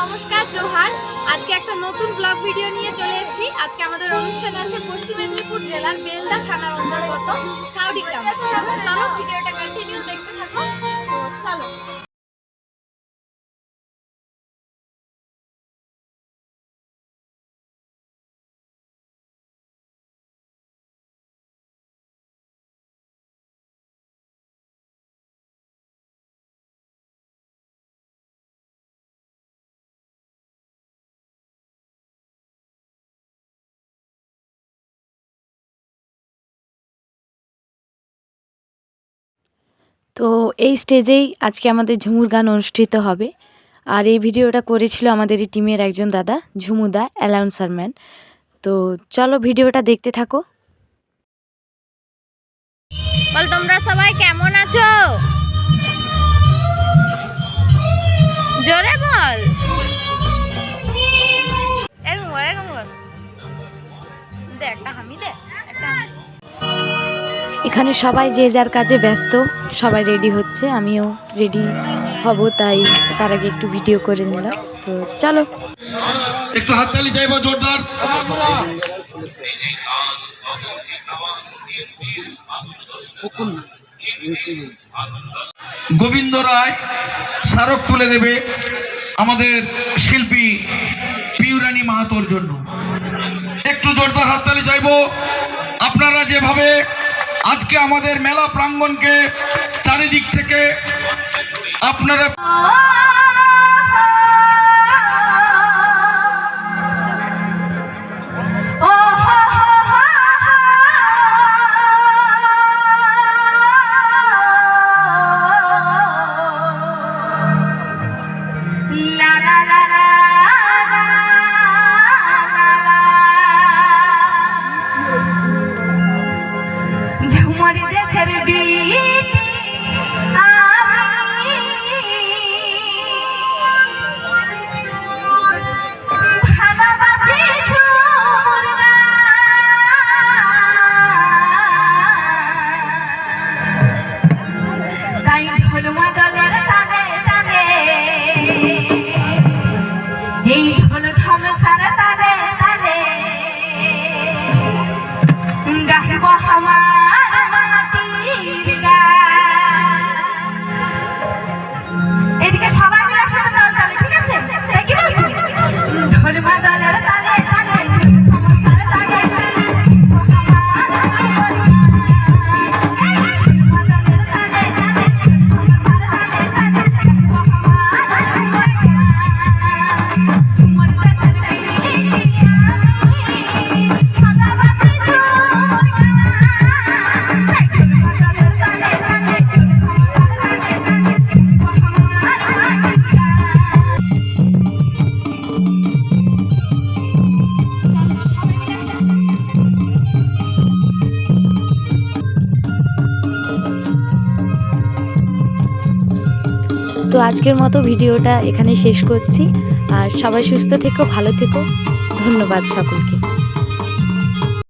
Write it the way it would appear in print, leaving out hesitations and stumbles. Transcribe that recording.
নমস্কার জোহার। আজকে একটা নতুন ব্লগ ভিডিও নিয়ে চলে এসেছি। আজকে আমাদের অনুষ্ঠান আছে পশ্চিম মেদিনীপুর জেলার বেলদা থানার অন্তর্গত সাউডি গ্রামে। চলো ভিডিওটা কন্টিনিউ দেখতে থাকো। চলো। তো এই স্টেজেই আজকে আমাদের ঝুমুর গান অনুষ্ঠিত হবে। আর এই ভিডিওটা করেছিল আমাদের এই টিমের একজন দাদা, ঝুমুদা অ্যানাউন্সার ম্যান। তো চলো ভিডিওটা দেখতে থাকো। বল তোমরা সবাই কেমন আছো? জোরে বল। এখানে সবাই যে যার কাজে ব্যস্ত, সবাই রেডি হচ্ছে, আমিও রেডি হব, তাই তার আগে একটু ভিডিও করে নিলাম। তো চলো, একটু হাততালি চাইবো জোরদার। গোবিন্দ রায় স্মারক তুলে দেবে আমাদের শিল্পী পিউরানী মাহাতোর জন্য। একটু জোরদার হাততালি চাইবো। আপনারা যেভাবে আজকে আমাদের মেলা প্রাঙ্গণকে চারিদিক থেকে আপনারা তো আজকের মতো ভিডিওটা এখানে শেষ করছি। আর সবাই সুস্থ থেকো, ভালো থেকো। ধন্যবাদ সকলকে।